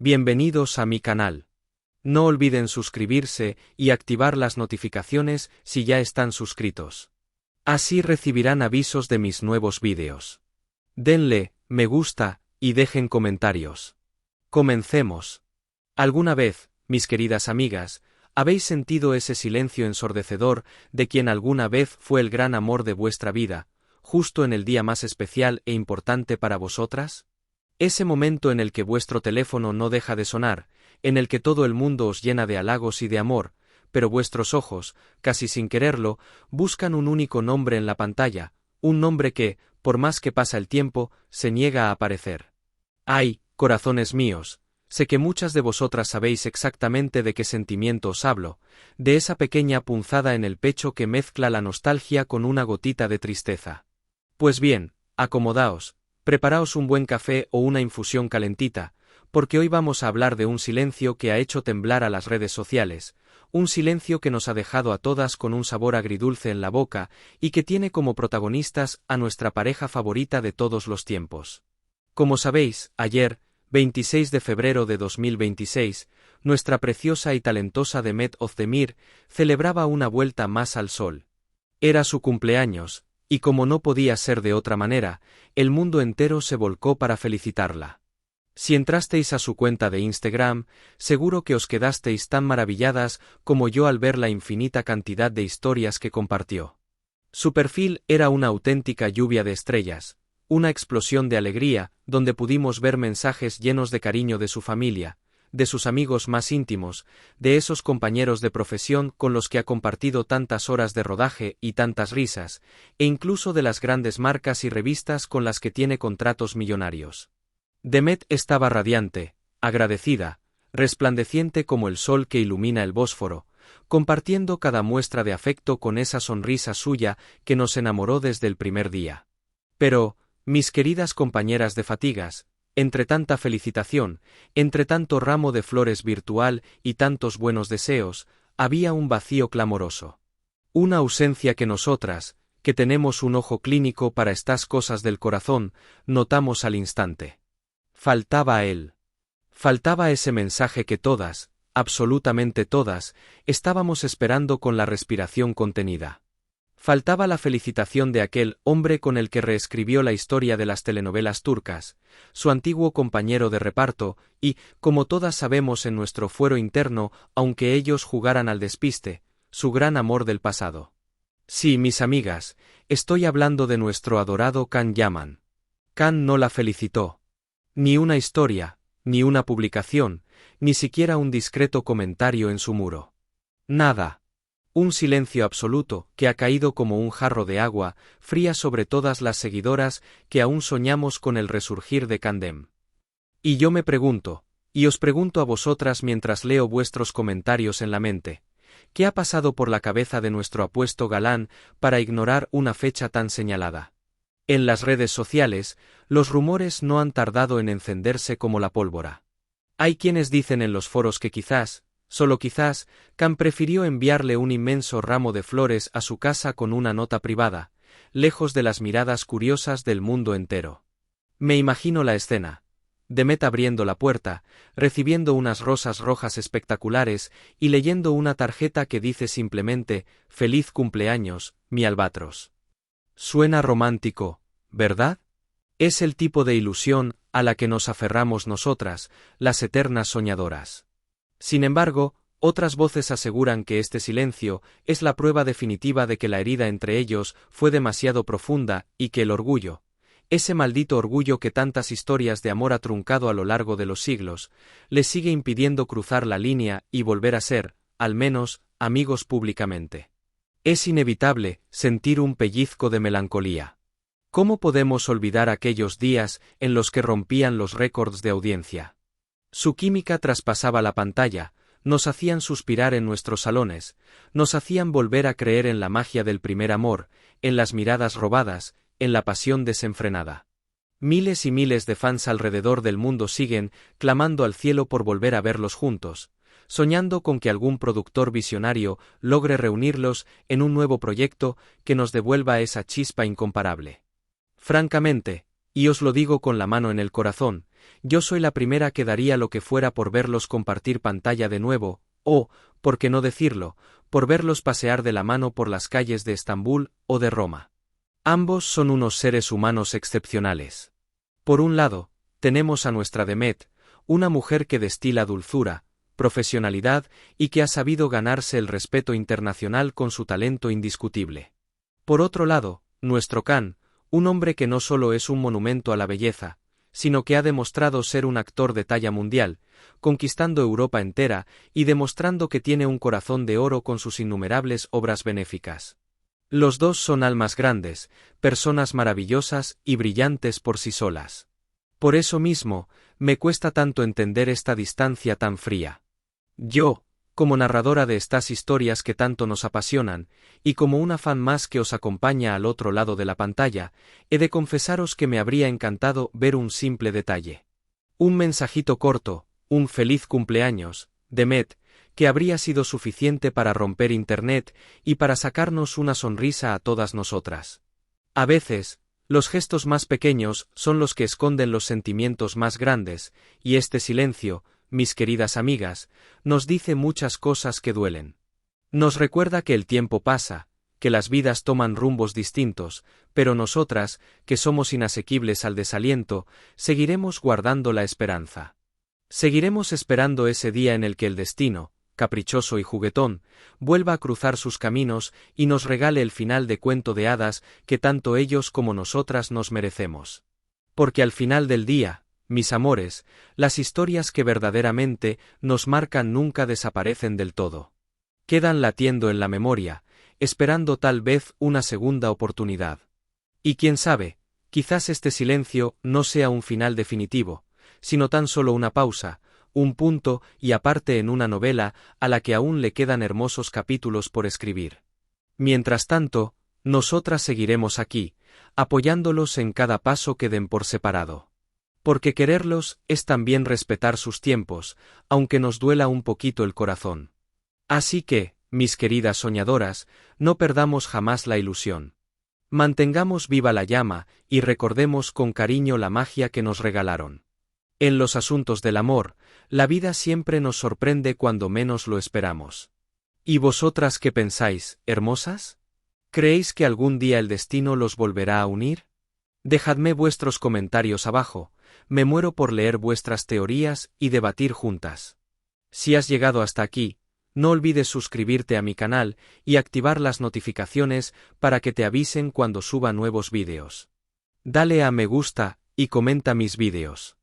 Bienvenidos a mi canal. No olviden suscribirse y activar las notificaciones si ya están suscritos. Así recibirán avisos de mis nuevos vídeos. Denle me gusta y dejen comentarios. Comencemos. ¿Alguna vez, mis queridas amigas, habéis sentido ese silencio ensordecedor de quien alguna vez fue el gran amor de vuestra vida, justo en el día más especial e importante para vosotras? Ese momento en el que vuestro teléfono no deja de sonar, en el que todo el mundo os llena de halagos y de amor, pero vuestros ojos, casi sin quererlo, buscan un único nombre en la pantalla, un nombre que, por más que pasa el tiempo, se niega a aparecer. ¡Ay, corazones míos! Sé que muchas de vosotras sabéis exactamente de qué sentimiento os hablo, de esa pequeña punzada en el pecho que mezcla la nostalgia con una gotita de tristeza. Pues bien, acomodaos, preparaos un buen café o una infusión calentita, porque hoy vamos a hablar de un silencio que ha hecho temblar a las redes sociales, un silencio que nos ha dejado a todas con un sabor agridulce en la boca y que tiene como protagonistas a nuestra pareja favorita de todos los tiempos. Como sabéis, ayer, 26 de febrero de 2026, nuestra preciosa y talentosa Demet Özdemir celebraba una vuelta más al sol. Era su cumpleaños, y como no podía ser de otra manera, el mundo entero se volcó para felicitarla. Si entrasteis a su cuenta de Instagram, seguro que os quedasteis tan maravilladas como yo al ver la infinita cantidad de historias que compartió. Su perfil era una auténtica lluvia de estrellas, una explosión de alegría, donde pudimos ver mensajes llenos de cariño de su familia, de sus amigos más íntimos, de esos compañeros de profesión con los que ha compartido tantas horas de rodaje y tantas risas, e incluso de las grandes marcas y revistas con las que tiene contratos millonarios. Demet estaba radiante, agradecida, resplandeciente como el sol que ilumina el Bósforo, compartiendo cada muestra de afecto con esa sonrisa suya que nos enamoró desde el primer día. Pero, mis queridas compañeras de fatigas, entre tanta felicitación, entre tanto ramo de flores virtual y tantos buenos deseos, había un vacío clamoroso. Una ausencia que nosotras, que tenemos un ojo clínico para estas cosas del corazón, notamos al instante. Faltaba a él. Faltaba ese mensaje que todas, absolutamente todas, estábamos esperando con la respiración contenida. Faltaba la felicitación de aquel hombre con el que reescribió la historia de las telenovelas turcas, su antiguo compañero de reparto y, como todas sabemos en nuestro fuero interno, aunque ellos jugaran al despiste, su gran amor del pasado. Sí, mis amigas, estoy hablando de nuestro adorado Can Yaman. Can no la felicitó. Ni una historia, ni una publicación, ni siquiera un discreto comentario en su muro. Nada. Un silencio absoluto que ha caído como un jarro de agua fría sobre todas las seguidoras que aún soñamos con el resurgir de Candem. Y yo me pregunto, y os pregunto a vosotras mientras leo vuestros comentarios en la mente, ¿qué ha pasado por la cabeza de nuestro apuesto galán para ignorar una fecha tan señalada? En las redes sociales, los rumores no han tardado en encenderse como la pólvora. Hay quienes dicen en los foros que quizás, solo quizás, Can prefirió enviarle un inmenso ramo de flores a su casa con una nota privada, lejos de las miradas curiosas del mundo entero. Me imagino la escena. Demet abriendo la puerta, recibiendo unas rosas rojas espectaculares y leyendo una tarjeta que dice simplemente, «Feliz cumpleaños, mi albatros». Suena romántico, ¿verdad? Es el tipo de ilusión a la que nos aferramos nosotras, las eternas soñadoras. Sin embargo, otras voces aseguran que este silencio es la prueba definitiva de que la herida entre ellos fue demasiado profunda y que el orgullo, ese maldito orgullo que tantas historias de amor ha truncado a lo largo de los siglos, les sigue impidiendo cruzar la línea y volver a ser, al menos, amigos públicamente. Es inevitable sentir un pellizco de melancolía. ¿Cómo podemos olvidar aquellos días en los que rompían los récords de audiencia? Su química traspasaba la pantalla, nos hacían suspirar en nuestros salones, nos hacían volver a creer en la magia del primer amor, en las miradas robadas, en la pasión desenfrenada. Miles y miles de fans alrededor del mundo siguen clamando al cielo por volver a verlos juntos, soñando con que algún productor visionario logre reunirlos en un nuevo proyecto que nos devuelva esa chispa incomparable. Francamente, Y os lo digo con la mano en el corazón, yo soy la primera que daría lo que fuera por verlos compartir pantalla de nuevo, o, por qué no decirlo, por verlos pasear de la mano por las calles de Estambul o de Roma. Ambos son unos seres humanos excepcionales. Por un lado, tenemos a nuestra Demet, una mujer que destila dulzura, profesionalidad y que ha sabido ganarse el respeto internacional con su talento indiscutible. Por otro lado, nuestro Khan, un hombre que no solo es un monumento a la belleza, sino que ha demostrado ser un actor de talla mundial, conquistando Europa entera y demostrando que tiene un corazón de oro con sus innumerables obras benéficas. Los dos son almas grandes, personas maravillosas y brillantes por sí solas. Por eso mismo, me cuesta tanto entender esta distancia tan fría. Yo, como narradora de estas historias que tanto nos apasionan, y como una fan más que os acompaña al otro lado de la pantalla, he de confesaros que me habría encantado ver un simple detalle. Un mensajito corto, un feliz cumpleaños, Demet, que habría sido suficiente para romper Internet y para sacarnos una sonrisa a todas nosotras. A veces, los gestos más pequeños son los que esconden los sentimientos más grandes, y este silencio, mis queridas amigas, nos dice muchas cosas que duelen. Nos recuerda que el tiempo pasa, que las vidas toman rumbos distintos, pero nosotras, que somos inasequibles al desaliento, seguiremos guardando la esperanza. Seguiremos esperando ese día en el que el destino, caprichoso y juguetón, vuelva a cruzar sus caminos y nos regale el final de cuento de hadas que tanto ellos como nosotras nos merecemos. Porque al final del día, mis amores, las historias que verdaderamente nos marcan nunca desaparecen del todo. Quedan latiendo en la memoria, esperando tal vez una segunda oportunidad. Y quién sabe, quizás este silencio no sea un final definitivo, sino tan solo una pausa, un punto y aparte en una novela a la que aún le quedan hermosos capítulos por escribir. Mientras tanto, nosotras seguiremos aquí, apoyándolos en cada paso que den por separado. Porque quererlos es también respetar sus tiempos, aunque nos duela un poquito el corazón. Así que, mis queridas soñadoras, no perdamos jamás la ilusión. Mantengamos viva la llama y recordemos con cariño la magia que nos regalaron. En los asuntos del amor, la vida siempre nos sorprende cuando menos lo esperamos. ¿Y vosotras qué pensáis, hermosas? ¿Creéis que algún día el destino los volverá a unir? Dejadme vuestros comentarios abajo, me muero por leer vuestras teorías y debatir juntas. Si has llegado hasta aquí, no olvides suscribirte a mi canal y activar las notificaciones para que te avisen cuando suba nuevos vídeos. Dale a me gusta y comenta mis vídeos.